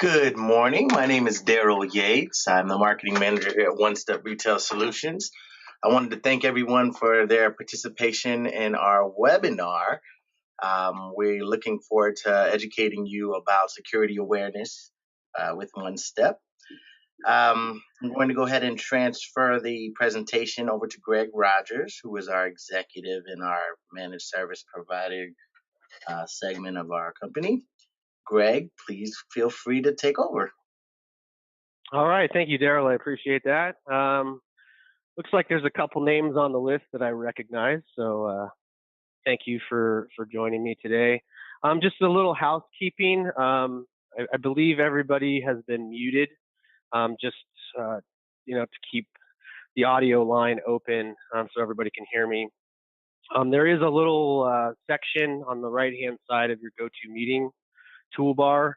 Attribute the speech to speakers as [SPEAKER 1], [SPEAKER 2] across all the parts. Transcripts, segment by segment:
[SPEAKER 1] Good morning. My name is Daryl Yates. I'm the marketing manager here at One Step Retail Solutions. I wanted to thank everyone for their participation in our webinar. We're looking forward to educating you about security awareness with One Step. I'm going to go ahead and transfer the presentation over to Greg Rogers, who is our executive in our managed service provider segment of our company. Greg, please feel free to take over.
[SPEAKER 2] All right, thank you, Daryl. I appreciate that. Looks like there's a couple names on the list that I recognize, so thank you for joining me today. Just a little housekeeping. I believe everybody has been muted, just to keep the audio line open so everybody can hear me. There is a little section on the right-hand side of your GoToMeeting toolbar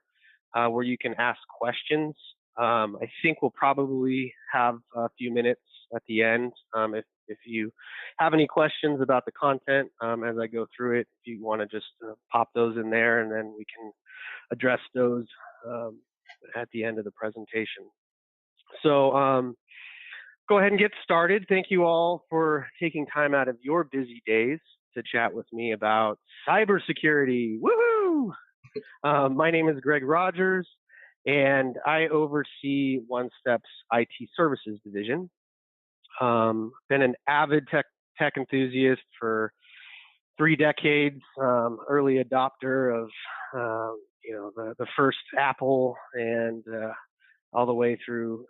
[SPEAKER 2] where you can ask questions. I think we'll probably have a few minutes at the end. If you have any questions about the content as I go through it, if you want to just pop those in there, and then we can address those at the end of the presentation. So go ahead and get started. Thank you all for taking time out of your busy days to chat with me about cybersecurity. Woohoo! My name is Greg Rogers, and I oversee One Step's IT services division. Been an avid tech enthusiast for 3 decades, early adopter of the first Apple, and all the way through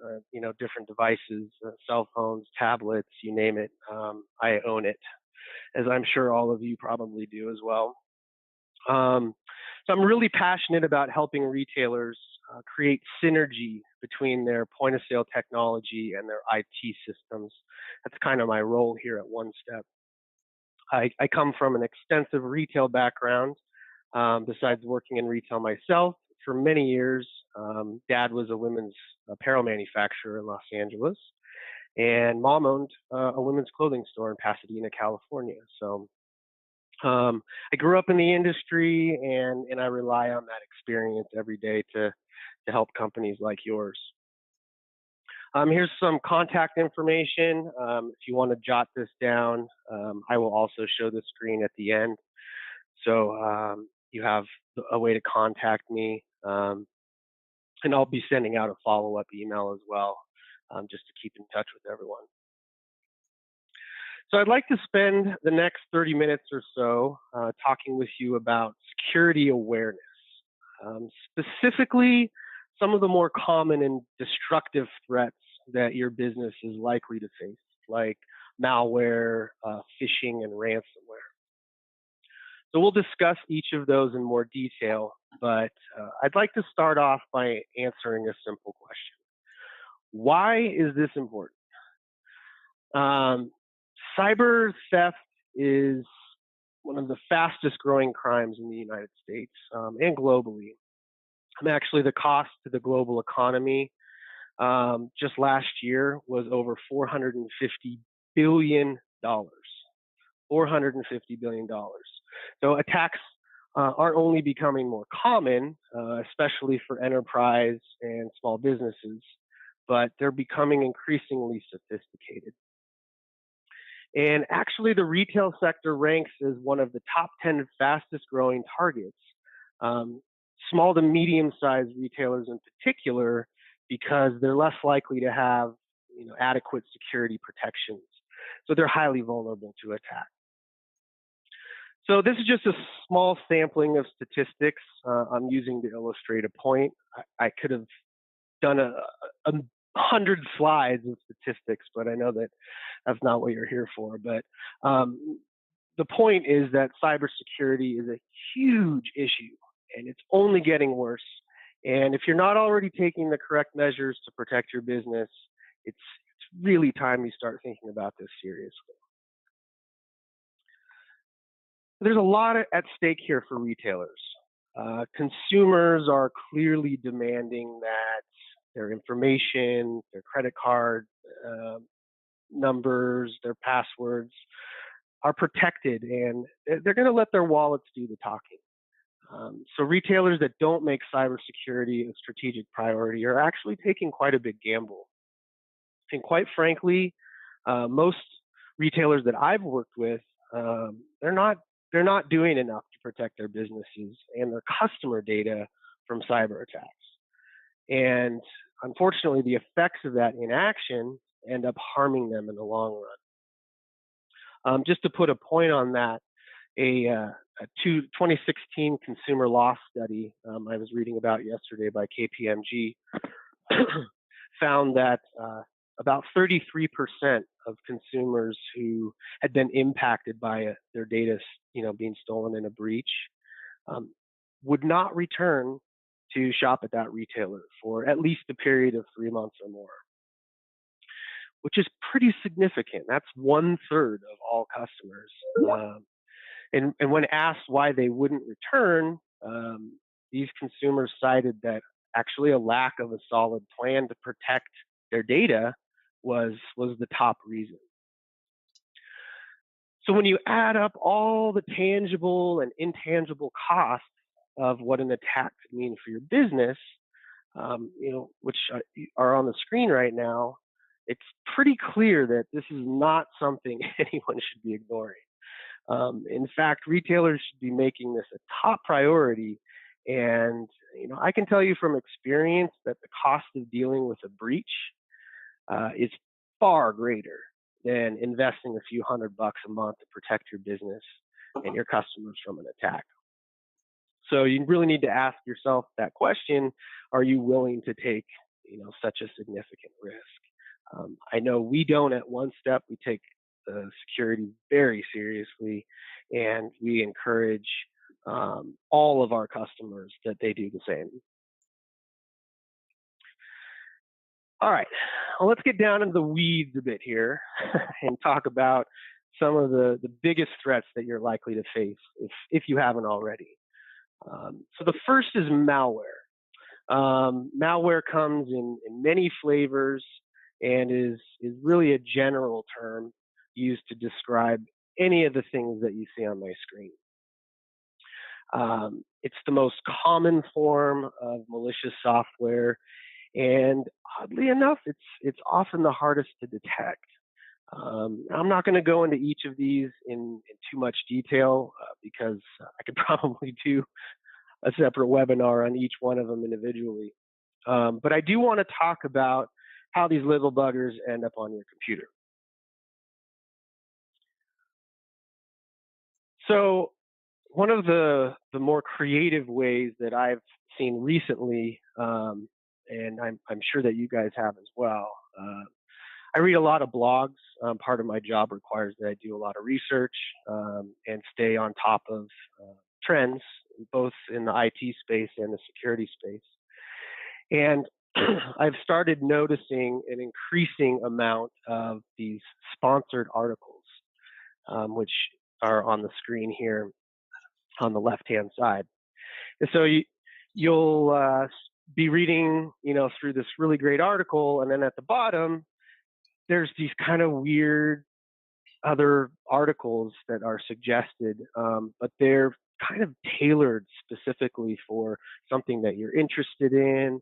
[SPEAKER 2] different devices, cell phones, tablets, you name it. I own it, as I'm sure all of you probably do as well. So I'm really passionate about helping retailers create synergy between their point of sale technology and their IT systems. That's kind of my role here at One Step. I come from an extensive retail background. Besides working in retail myself for many years, Dad was a women's apparel manufacturer in Los Angeles, and Mom owned a women's clothing store in Pasadena, California. So I grew up in the industry, and I rely on that experience every day to help companies like yours. Here's some contact information. If you want to jot this down, I will also show the screen at the end. So you have a way to contact me, and I'll be sending out a follow-up email as well, just to keep in touch with everyone. So I'd like to spend the next 30 minutes or so talking with you about security awareness, specifically some of the more common and destructive threats that your business is likely to face, like malware, phishing, and ransomware. So we'll discuss each of those in more detail, but I'd like to start off by answering a simple question. Why is this important? Cyber theft is one of the fastest growing crimes in the United States and globally. Actually, the cost to the global economy just last year was over $450 billion. $450 billion. So attacks aren't only becoming more common, especially for enterprise and small businesses, but they're becoming increasingly sophisticated. And actually, the retail sector ranks as one of the top 10 fastest growing targets, small to medium-sized retailers in particular, because they're less likely to have adequate security protections. So they're highly vulnerable to attack. So this is just a small sampling of statistics I'm using to illustrate a point. I could have done 100 slides of statistics, but I know that that's not what you're here for. But the point is that cybersecurity is a huge issue, and it's only getting worse. And if you're not already taking the correct measures to protect your business, it's really time you start thinking about this seriously. There's a lot at stake here for retailers. Consumers are clearly demanding that their information, their credit card numbers, their passwords are protected, and they're going to let their wallets do the talking. So retailers that don't make cybersecurity a strategic priority are actually taking quite a big gamble. And quite frankly, most retailers that I've worked with, they're not doing enough to protect their businesses and their customer data from cyber attacks. And unfortunately, the effects of that inaction end up harming them in the long run. Just to put a point on that, a 2016 consumer loss study I was reading about yesterday by KPMG found that about 33% of consumers who had been impacted by their data, being stolen in a breach, would not return to shop at that retailer for at least a period of 3 months or more, which is pretty significant. That's 1/3 of all customers. And when asked why they wouldn't return, these consumers cited that actually a lack of a solid plan to protect their data was the top reason. So when you add up all the tangible and intangible costs of what an attack could mean for your business, which are on the screen right now, it's pretty clear that this is not something anyone should be ignoring. In fact, retailers should be making this a top priority. And I can tell you from experience that the cost of dealing with a breach is far greater than investing a few $100 a month to protect your business and your customers from an attack. So you really need to ask yourself that question: are you willing to take such a significant risk? I know we don't at One Step. We take security very seriously, and we encourage all of our customers that they do the same. All right, well, let's get down into the weeds a bit here and talk about some of the biggest threats that you're likely to face if you haven't already. So the first is malware. Malware comes in many flavors and is really a general term used to describe any of the things that you see on my screen. It's the most common form of malicious software, and oddly enough, it's often the hardest to detect. I'm not going to go into each of these in too much detail because I could probably do a separate webinar on each one of them individually. But I do want to talk about how these little buggers end up on your computer. So one of the more creative ways that I've seen recently, and I'm sure that you guys have as well, I read a lot of blogs. Part of my job requires that I do a lot of research and stay on top of trends, both in the IT space and the security space. And I've started noticing an increasing amount of these sponsored articles, which are on the screen here on the left-hand side. And so you'll be reading, through this really great article, and then at the bottom, there's these kind of weird other articles that are suggested, but they're kind of tailored specifically for something that you're interested in.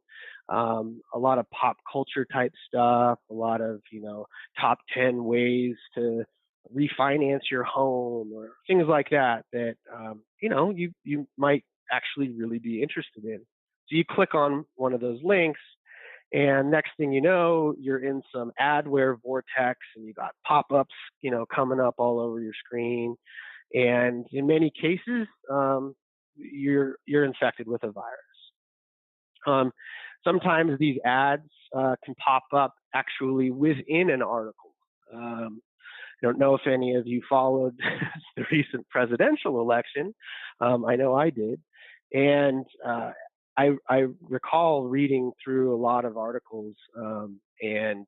[SPEAKER 2] A lot of pop culture type stuff, a lot of, top 10 ways to refinance your home or things like that, you might actually really be interested in. So you click on one of those links, and next thing you know, you're in some adware vortex, and you got pop-ups, coming up all over your screen. And in many cases, you're infected with a virus. Sometimes these ads can pop up actually within an article. I don't know if any of you followed the recent presidential election. I know I did. And I recall reading through a lot of articles and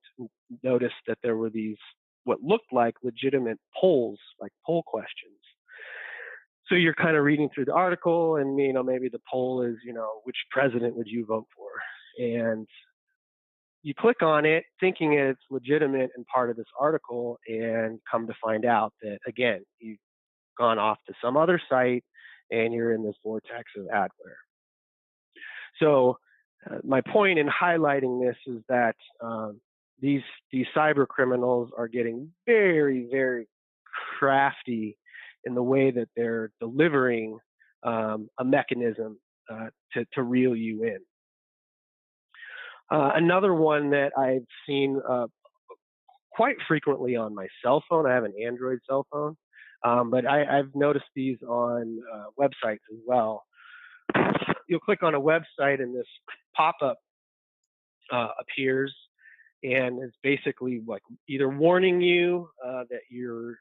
[SPEAKER 2] noticed that there were these what looked like legitimate polls, like poll questions. So you're kind of reading through the article, and maybe the poll is, which president would you vote for? And you click on it thinking it's legitimate and part of this article, and come to find out that, again, you've gone off to some other site and you're in this vortex of adware. So my point in highlighting this is that these cyber criminals are getting very, very crafty in the way that they're delivering a mechanism to reel you in. Another one that I've seen quite frequently on my cell phone, I have an Android cell phone, but I've noticed these on websites as well. You'll click on a website and this pop-up appears, and it's basically like either warning you that you're,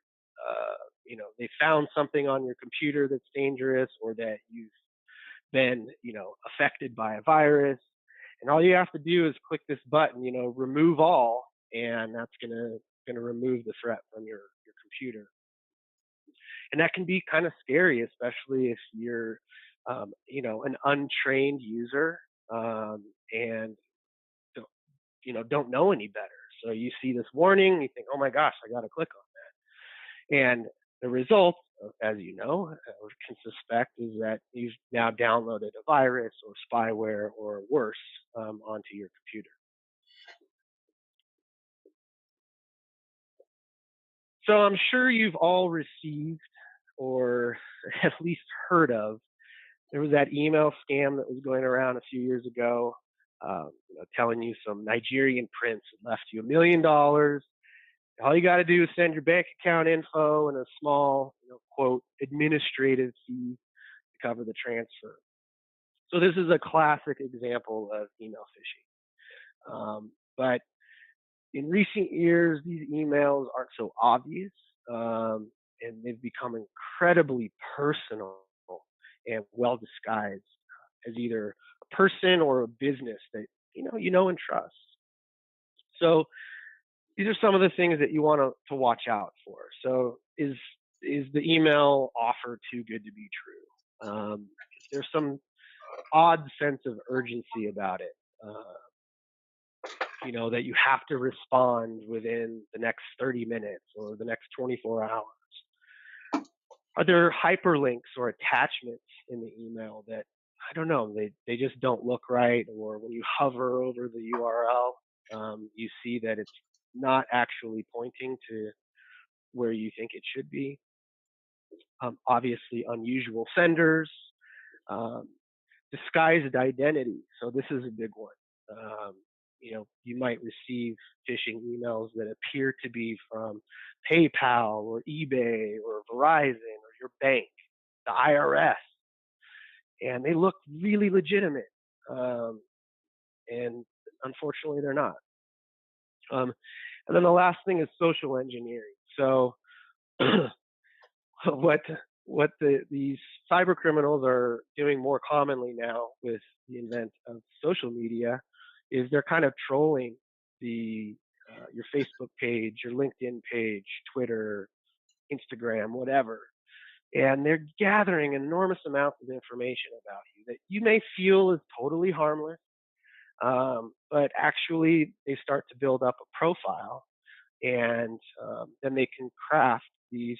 [SPEAKER 2] they found something on your computer that's dangerous, or that you've been, affected by a virus. And all you have to do is click this button, remove all, and that's gonna remove the threat from your computer. And that can be kind of scary, especially if you're, an untrained user and don't know any better. So you see this warning, you think, oh my gosh, I got to click on that. And the result, as you know, or can suspect, is that you've now downloaded a virus or spyware or worse onto your computer. So I'm sure you've all received or at least heard of, there was that email scam that was going around a few years ago, telling you some Nigerian prince had left you $1 million. All you got to do is send your bank account info and a small, quote, administrative fee to cover the transfer. So this is a classic example of email phishing. But in recent years, these emails aren't so obvious, and they've become incredibly personal and well disguised as either a person or a business that you know and trust. So these are some of the things that you want to watch out for. So is the email offer too good to be true? There's some odd sense of urgency about it. That you have to respond within the next 30 minutes or the next 24 hours. Are there hyperlinks or attachments in the email that, I don't know, they just don't look right, or when you hover over the URL, you see that it's not actually pointing to where you think it should be? Obviously, unusual senders, disguised identity. So this is a big one. You might receive phishing emails that appear to be from PayPal or eBay or Verizon or your bank, the IRS, and they look really legitimate. And unfortunately, they're not. And then the last thing is social engineering. So what these cyber criminals are doing more commonly now with the advent of social media is they're kind of trolling your Facebook page, your LinkedIn page, Twitter, Instagram, whatever. And they're gathering enormous amounts of information about you that you may feel is totally harmless, but actually they start to build up a profile, and then they can craft these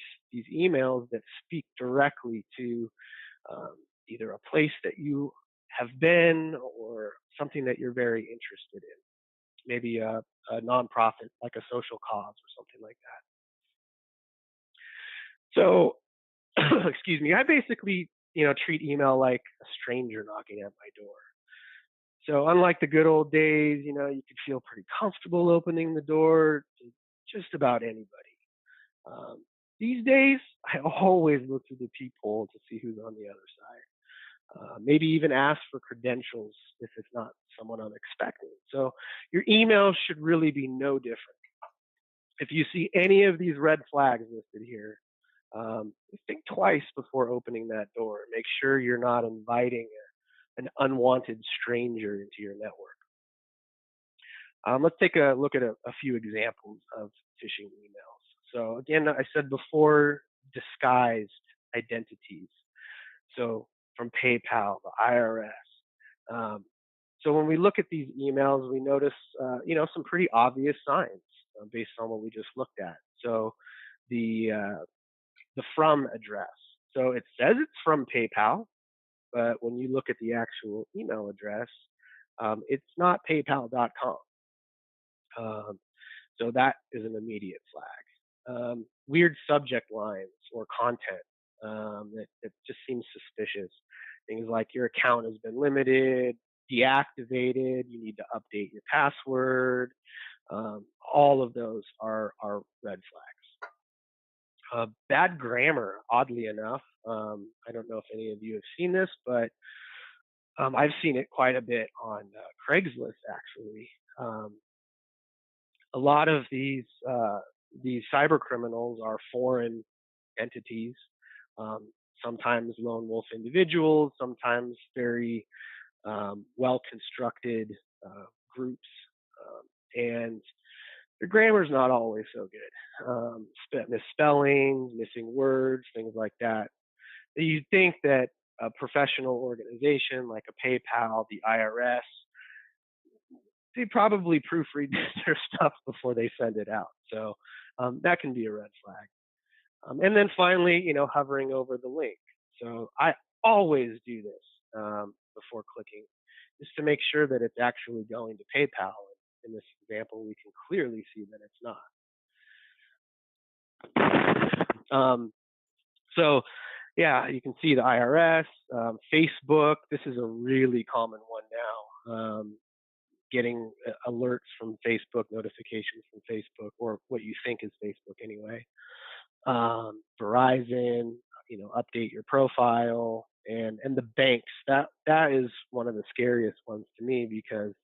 [SPEAKER 2] emails that speak directly to either a place that you have been or something that you're very interested in, maybe a nonprofit like a social cause or something like that. So, excuse me, I basically treat email like a stranger knocking at my door. So unlike the good old days, you could feel pretty comfortable opening the door to just about anybody. These days, I always look through the peephole to see who's on the other side. Maybe even ask for credentials if it's not someone I'm expecting. So your email should really be no different. If you see any of these red flags listed here, think twice before opening that door. Make sure you're not inviting an unwanted stranger into your network. Let's take a look at a few examples of phishing emails. So again, I said before, disguised identities. So from PayPal, the IRS. So when we look at these emails, we notice, some pretty obvious signs based on what we just looked at. So the from address. So it says it's from PayPal, but when you look at the actual email address, it's not paypal.com. So that is an immediate flag. Weird subject lines or content that just seems suspicious. Things like your account has been limited, deactivated, you need to update your password. All of those are red flags. Bad grammar, oddly enough. I don't know if any of you have seen this, but I've seen it quite a bit on Craigslist, actually. A lot of these cyber criminals are foreign entities, sometimes lone wolf individuals, sometimes very well-constructed groups, and the grammar's not always so good. Misspellings, missing words, things like that. You'd think that a professional organization like a PayPal, the IRS, they probably proofread their stuff before they send it out. So that can be a red flag. And then finally, hovering over the link. So I always do this before clicking, just to make sure that it's actually going to PayPal. In this example, we can clearly see that it's not. So yeah, you can see the IRS, Facebook. This is a really common one now. Getting alerts from Facebook, notifications from Facebook, or what you think is Facebook anyway. Verizon, update your profile, and the banks. That is one of the scariest ones to me, because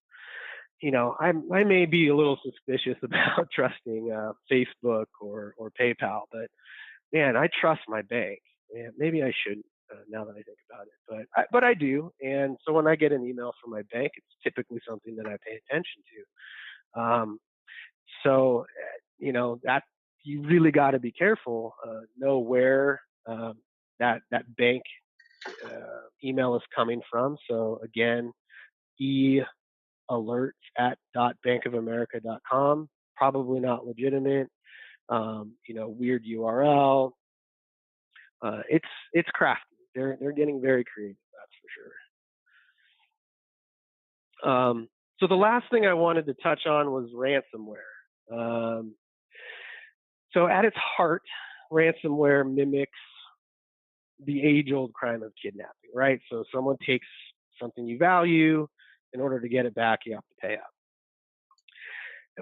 [SPEAKER 2] I may be a little suspicious about trusting Facebook or PayPal, but man, I trust my bank. And maybe I shouldn't now that I think about it, but I do. And so when I get an email from my bank, it's typically something that I pay attention to. So that you really got to be careful. Know where that bank email is coming from. So again, alerts at .bankofamerica.com, probably not legitimate. Weird URL. It's crafty. They're getting very creative, that's for sure. So the last thing I wanted to touch on was ransomware. So at its heart, ransomware mimics the age-old crime of kidnapping, right? So someone takes something you value. In order to get it back, you have to pay up.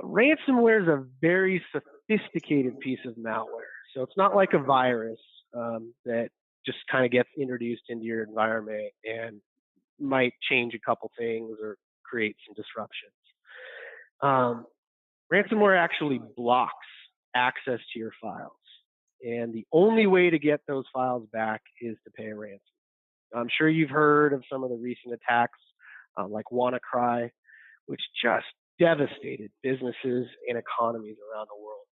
[SPEAKER 2] Ransomware is a very sophisticated piece of malware. So it's not like a virus that just kind of gets introduced into your environment and might change a couple things or create some disruptions. Ransomware actually blocks access to your files. And the only way to get those files back is to pay a ransom. I'm sure you've heard of some of the recent attacks like WannaCry, which just devastated businesses and economies around the world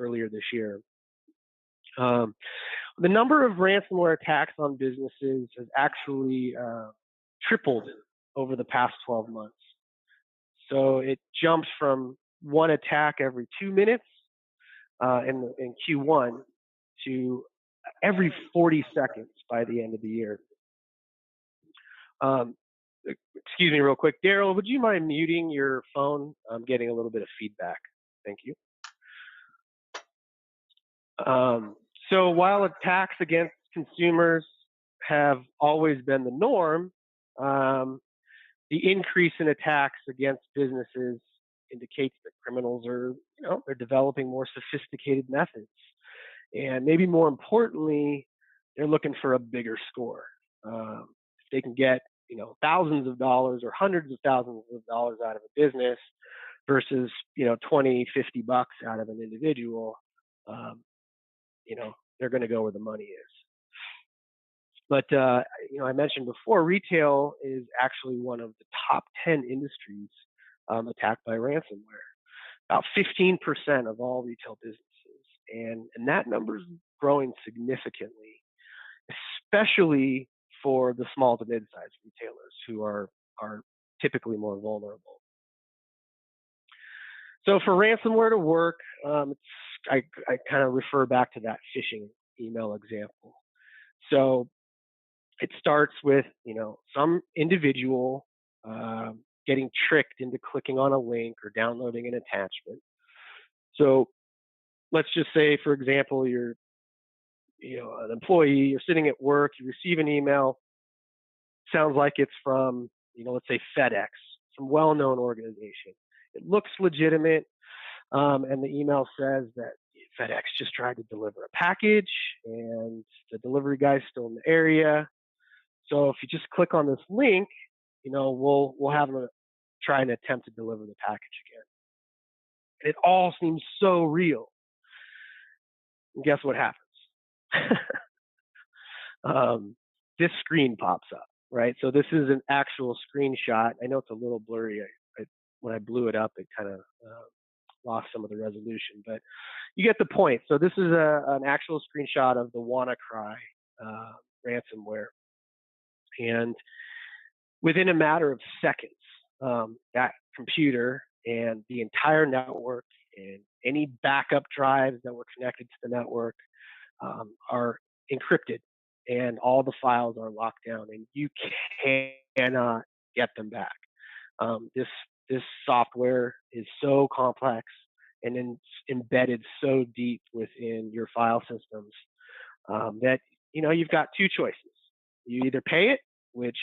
[SPEAKER 2] earlier this year. The number of ransomware attacks on businesses has actually tripled over the past 12 months. So it jumps from one attack every 2 minutes in Q1 to every 40 seconds by the end of the year. Excuse me real quick. Daryl, would you mind muting your phone? I'm getting a little bit of feedback. Thank you. So while attacks against consumers have always been the norm, the increase in attacks against businesses indicates that criminals are, they're developing more sophisticated methods. And maybe more importantly, they're looking for a bigger score. If they can get, thousands of dollars or hundreds of thousands of dollars out of a business versus, 20, 50 bucks out of an individual, they're going to go where the money is. But, I mentioned before, retail is actually one of the top 10 industries attacked by ransomware. About 15% of all retail businesses. And that number is growing significantly, especially for the small to mid-sized retailers who are typically more vulnerable. So for ransomware to work, I kind of refer back to that phishing email example. So it starts with, some individual getting tricked into clicking on a link or downloading an attachment. So let's just say, for example, you're an employee, you're sitting at work, you receive an email, sounds like it's from, let's say FedEx, some well-known organization. It looks legitimate, and the email says that FedEx just tried to deliver a package, and the delivery guy's still in the area. So if you just click on this link, we'll have them try and attempt to deliver the package again. And it all seems so real. And guess what happens? This screen pops up, right? So this is an actual screenshot. I know it's a little blurry. When I blew it up, it kind of lost some of the resolution, but you get the point. So this is an actual screenshot of the WannaCry ransomware. And within a matter of seconds, that computer and the entire network and any backup drives that were connected to the network are encrypted, and all the files are locked down, and you cannot get them back. This software is so complex and it's embedded so deep within your file systems that you've got two choices. You either pay it, which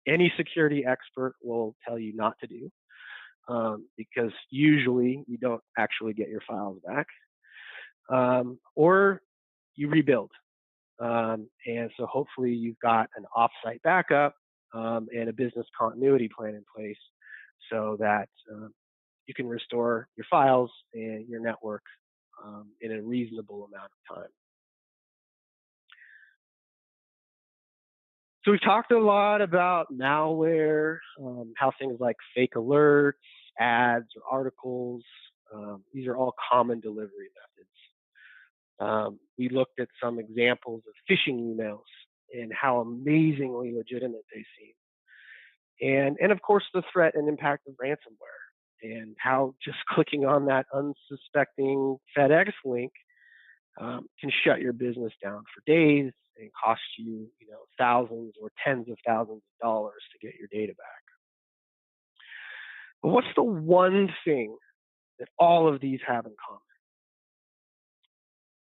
[SPEAKER 2] any security expert will tell you not to do, because usually you don't actually get your files back, or you rebuild. And so hopefully you've got an offsite backup and a business continuity plan in place so that you can restore your files and your network in a reasonable amount of time. So we've talked a lot about malware, how things like fake alerts, ads, or articles, these are all common delivery methods. We looked at some examples of phishing emails and how amazingly legitimate they seem. And of course, the threat and impact of ransomware, and how just clicking on that unsuspecting FedEx link can shut your business down for days and cost you, thousands or tens of thousands of dollars to get your data back. But what's the one thing that all of these have in common?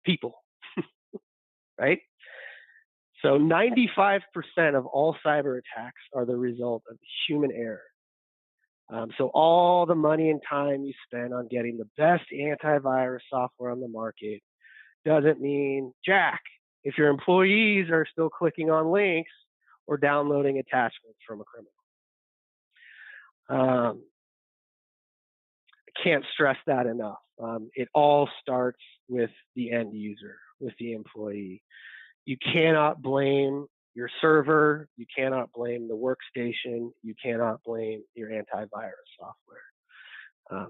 [SPEAKER 2] People, right? So 95% of all cyber attacks are the result of human error. So all the money and time you spend on getting the best antivirus software on the market doesn't mean jack if your employees are still clicking on links or downloading attachments from a criminal. I can't stress that enough. It all starts with the end user, with the employee. You cannot blame your server, you cannot blame the workstation, you cannot blame your antivirus software.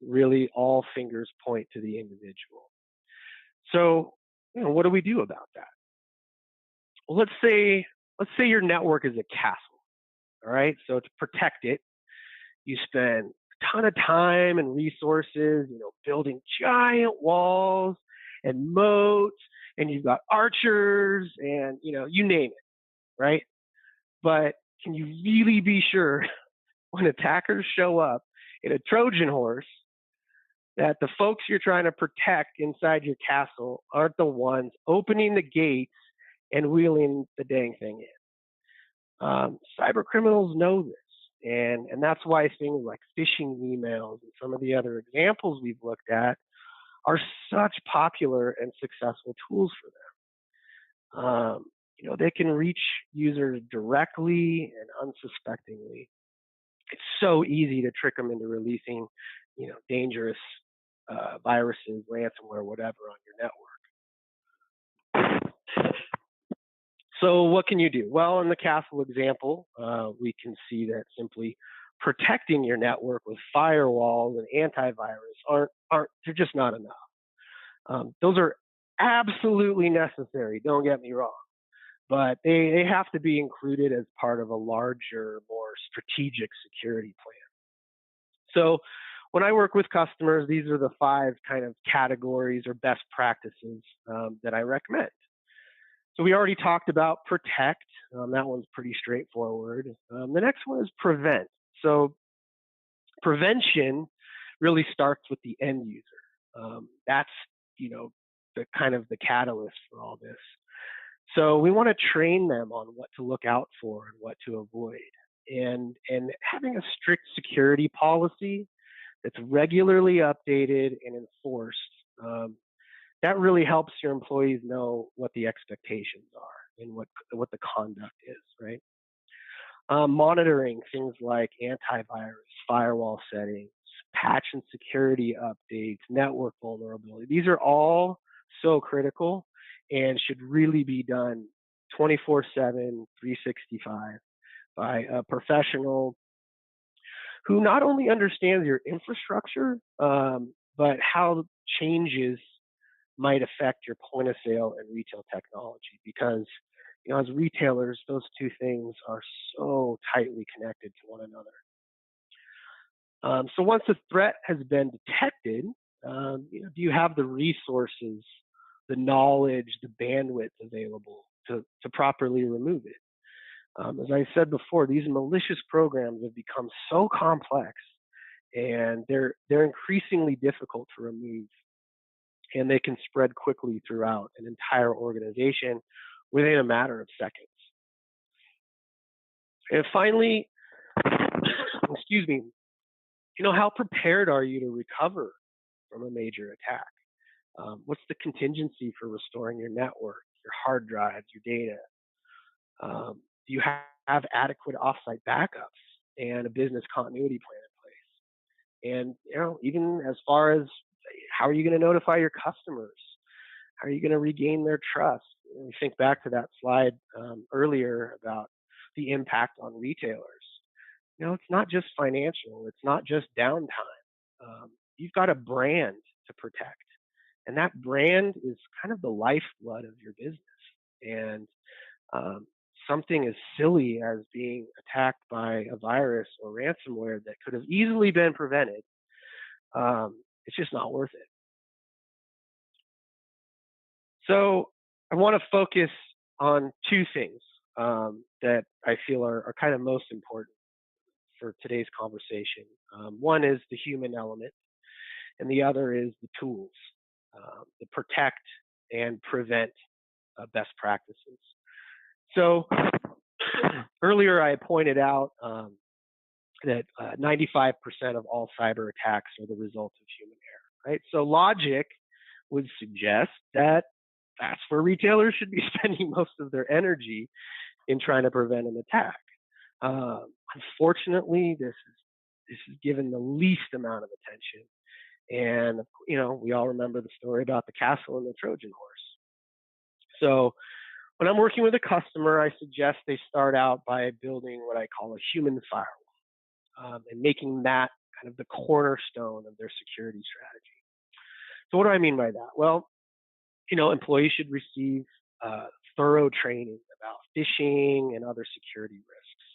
[SPEAKER 2] Really, all fingers point to the individual. So, what do we do about that? Well, let's say your network is a castle, all right? So to protect it, you spend a ton of time and resources, building giant walls and moats, and you've got archers and, you name it, right? But can you really be sure when attackers show up in a Trojan horse that the folks you're trying to protect inside your castle aren't the ones opening the gates and wheeling the dang thing in? Cyber criminals know this. And that's why things like phishing emails and some of the other examples we've looked at are such popular and successful tools for them. They can reach users directly and unsuspectingly. It's so easy to trick them into releasing, dangerous viruses, ransomware, whatever on your network. So what can you do? Well, in the castle example, we can see that simply protecting your network with firewalls and antivirus they're just not enough. Those are absolutely necessary, don't get me wrong, but they have to be included as part of a larger, more strategic security plan. So when I work with customers, these are the 5 kind of categories or best practices that I recommend. So we already talked about protect. That one's pretty straightforward. The next one is prevent. So prevention really starts with the end user. That's, the kind of the catalyst for all this. So we want to train them on what to look out for and what to avoid. And having a strict security policy that's regularly updated and enforced, that really helps your employees know what the expectations are and what the conduct is, right? Monitoring things like antivirus, firewall settings, patch and security updates, network vulnerability. These are all so critical and should really be done 24/7, 365 by a professional who not only understands your infrastructure, but how changes might affect your point of sale and retail technology. Because, as retailers, those two things are so tightly connected to one another. So once a threat has been detected, do you have the resources, the knowledge, the bandwidth available to properly remove it? As I said before, these malicious programs have become so complex, and they're increasingly difficult to remove, and they can spread quickly throughout an entire organization within a matter of seconds. And finally, excuse me, how prepared are you to recover from a major attack? What's the contingency for restoring your network, your hard drives, your data? Do you have adequate offsite backups and a business continuity plan in place? And even as far as how are you going to notify your customers? How are you going to regain their trust? And we think back to that slide earlier about the impact on retailers. It's not just financial. It's not just downtime. You've got a brand to protect, and that brand is kind of the lifeblood of your business. And something as silly as being attacked by a virus or ransomware that could have easily been prevented, it's just not worth it. So I want to focus on two things that I feel are kind of most important for today's conversation. One is the human element, and the other is the tools, the protect and prevent best practices. So earlier I pointed out that 95% of all cyber attacks are the result of human error, right? So logic would suggest that that's where retailers should be spending most of their energy in trying to prevent an attack. Unfortunately, this is given the least amount of attention. And, we all remember the story about the castle and the Trojan horse. So when I'm working with a customer, I suggest they start out by building what I call a human firewall and making that kind of the cornerstone of their security strategy. So what do I mean by that? Well, employees should receive thorough training about phishing and other security risks,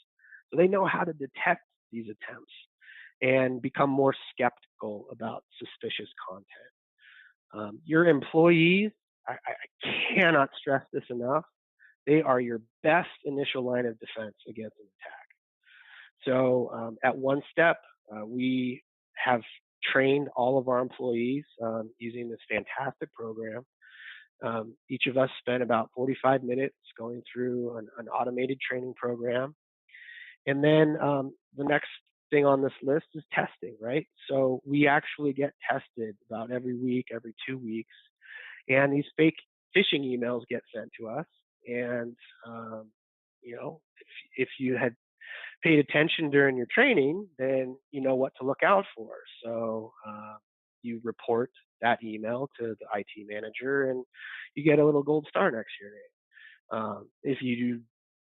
[SPEAKER 2] so they know how to detect these attempts and become more skeptical about suspicious content. Your employees, I cannot stress this enough, they are your best initial line of defense against an attack. So at One Step, we have trained all of our employees using this fantastic program. Each of us spent about 45 minutes going through an automated training program. And then the next thing on this list is testing, right? So we actually get tested about every week, every 2 weeks. And these fake phishing emails get sent to us. And, if you had paid attention during your training, then you know what to look out for. So you report that email to the IT manager, and you get a little gold star next to your name. If you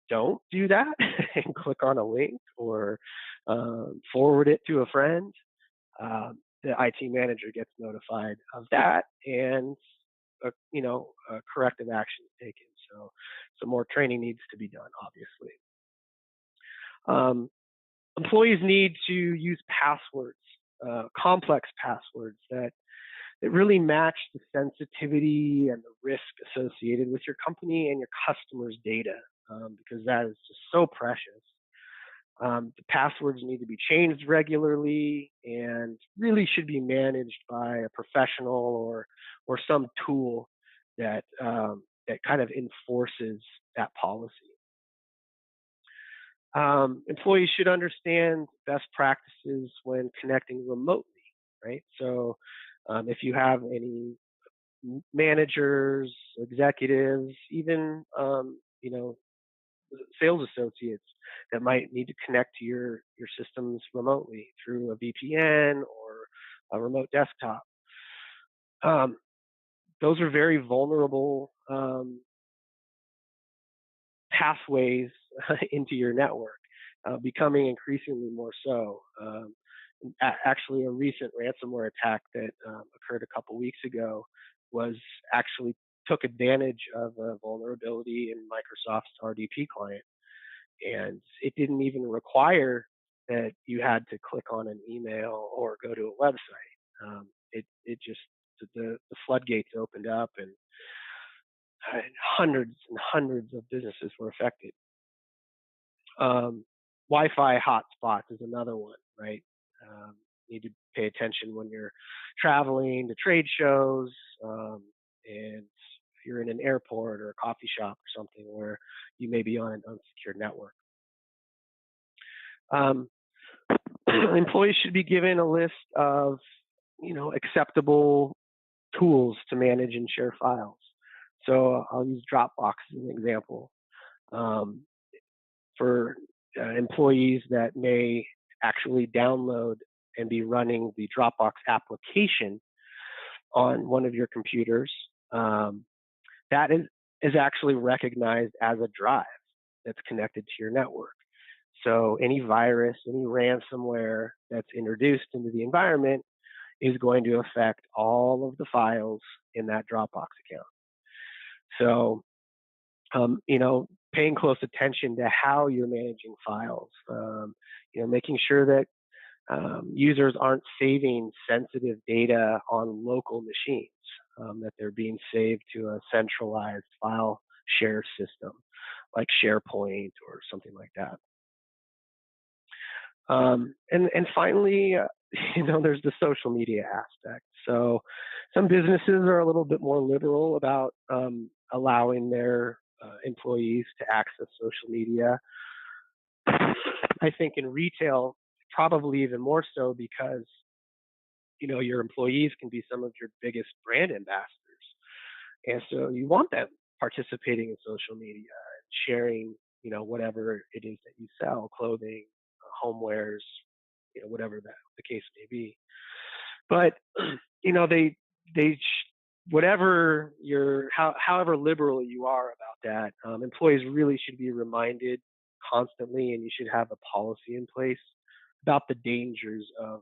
[SPEAKER 2] don't do that and click on a link or forward it to a friend, the IT manager gets notified of that, and corrective action is taken. So some more training needs to be done, obviously. Employees need to use passwords, complex passwords that that really match the sensitivity and the risk associated with your company and your customers' data, because that is just so precious. The passwords need to be changed regularly and really should be managed by a professional or some tool that that kind of enforces that policy. Employees should understand best practices when connecting remotely, right? So if you have any managers, executives, even sales associates that might need to connect to your systems remotely through a VPN or a remote desktop. Those are very vulnerable pathways into your network, becoming increasingly more so. Actually, a recent ransomware attack that occurred a couple weeks ago was actually took advantage of a vulnerability in Microsoft's RDP client. And it didn't even require that you had to click on an email or go to a website. It just, the floodgates opened up, and hundreds and hundreds of businesses were affected. Wi-Fi hotspots is another one, right? Need to pay attention when you're traveling to trade shows, and if you're in an airport or a coffee shop or something where you may be on an unsecured network. Employees should be given a list of, acceptable tools to manage and share files. So I'll use Dropbox as an example. For employees that may actually download and be running the Dropbox application on one of your computers, that is actually recognized as a drive that's connected to your network. So any virus, any ransomware that's introduced into the environment is going to affect all of the files in that Dropbox account. So, paying close attention to how you're managing files, making sure that users aren't saving sensitive data on local machines, that they're being saved to a centralized file share system like SharePoint or something like that. And finally, there's the social media aspect. So some businesses are a little bit more liberal about allowing their employees to access social media. I think in retail, probably even more so, because your employees can be some of your biggest brand ambassadors, and so you want them participating in social media and sharing, whatever it is that you sell, clothing, homewares, whatever the case may be. But whatever however liberal you are about that, employees really should be reminded constantly, and you should have a policy in place about the dangers of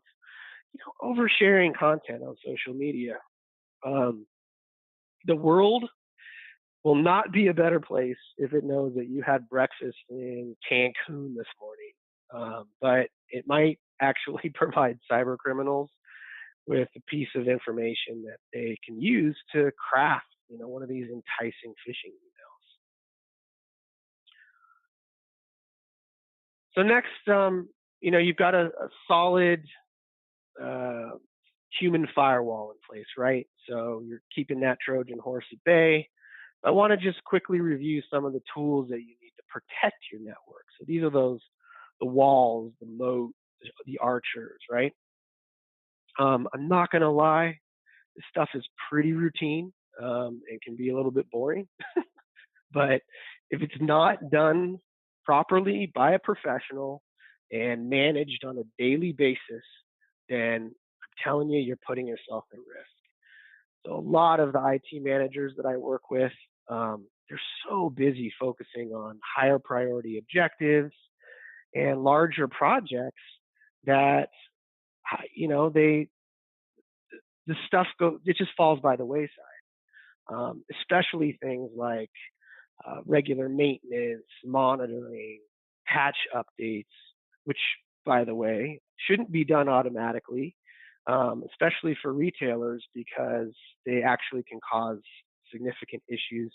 [SPEAKER 2] oversharing content on social media. The world will not be a better place if it knows that you had breakfast in Cancun this morning, but it might actually provide cyber criminals with a piece of information that they can use to craft, one of these enticing phishing emails. So next, you've got a solid human firewall in place, right? So you're keeping that Trojan horse at bay. I want to just quickly review some of the tools that you need to protect your network. So these are the walls, the moat, the archers, right? I'm not going to lie, this stuff is pretty routine and can be a little bit boring. But if it's not done properly by a professional and managed on a daily basis, then I'm telling you, you're putting yourself at risk. So a lot of the IT managers that I work with, they're so busy focusing on higher priority objectives and larger projects that, the stuff it just falls by the wayside. Especially things like regular maintenance, monitoring, patch updates, which, by the way, shouldn't be done automatically. especially for retailers, because they actually can cause significant issues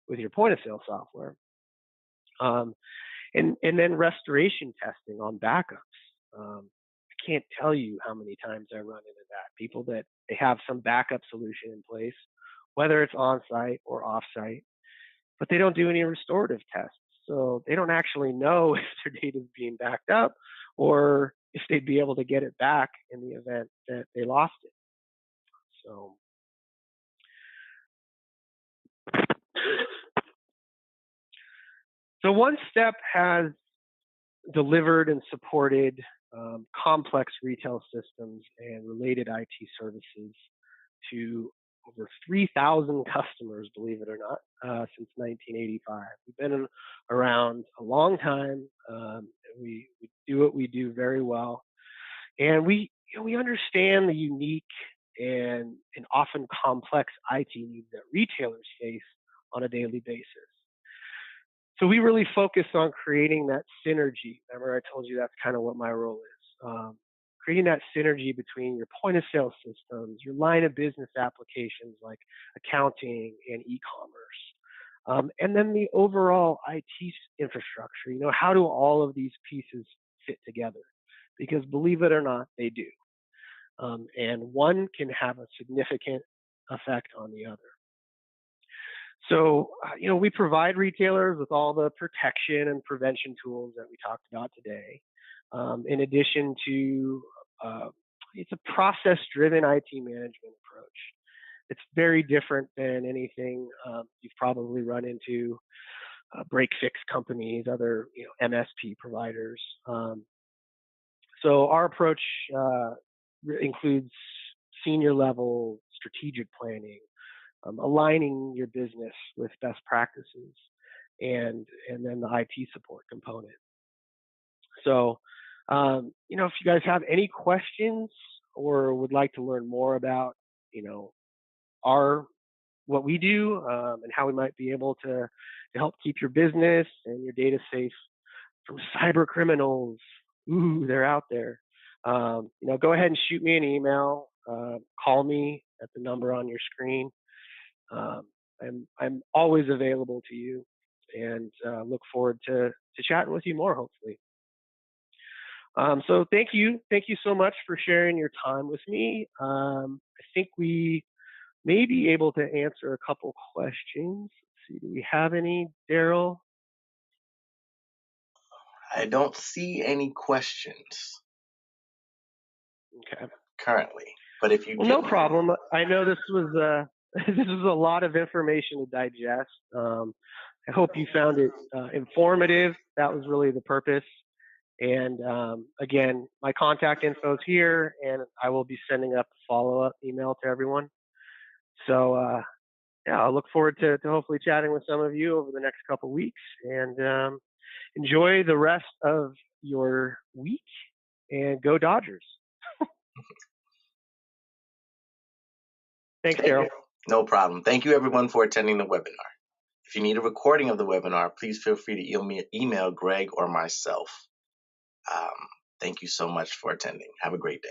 [SPEAKER 2] with your point of sale software. And then restoration testing on backups. I can't tell you how many times I run into that. People that they have some backup solution in place, whether it's on-site or off-site, but they don't do any restorative tests. So they don't actually know if their data is being backed up or if they'd be able to get it back in the event that they lost it. So OneStep has delivered and supported complex retail systems and related IT services to over 3,000 customers, believe it or not, since 1985. We've been around a long time. We do what we do very well, and we understand the unique and often complex IT needs that retailers face on a daily basis. So we really focus on creating that synergy. Remember, I told you that's kind of what my role is. Creating that synergy between your point of sale systems, your line of business applications like accounting and e-commerce, and then the overall IT infrastructure. How do all of these pieces fit together? Because believe it or not, they do. And one can have a significant effect on the other. So, we provide retailers with all the protection and prevention tools that we talked about today. In addition to, it's a process-driven IT management approach. It's very different than anything you've probably run into, break-fix companies, other MSP providers. So our approach includes senior-level strategic planning, aligning your business with best practices, and then the IT support component. So, if you guys have any questions or would like to learn more about, what we do and how we might be able to help keep your business and your data safe from cyber criminals, they're out there. Go ahead and shoot me an email, call me at the number on your screen. I'm always available to you, and look forward to chatting with you more, hopefully. So thank you so much for sharing your time with me. I think we may be able to answer a couple questions. Let's see, do we have any, Daryl?
[SPEAKER 1] I don't see any questions.
[SPEAKER 2] Okay.
[SPEAKER 1] Currently, but if you
[SPEAKER 2] no problem. I know this was this was a lot of information to digest. I hope you found it informative. That was really the purpose. And again, my contact info is here, and I will be sending up a follow-up email to everyone. So I'll look forward to hopefully chatting with some of you over the next couple of weeks, and enjoy the rest of your week, and go Dodgers. Thanks, Daryl.
[SPEAKER 1] No problem. Thank you, everyone, for attending the webinar. If you need a recording of the webinar, please feel free to email Greg or myself. Thank you so much for attending. Have a great day.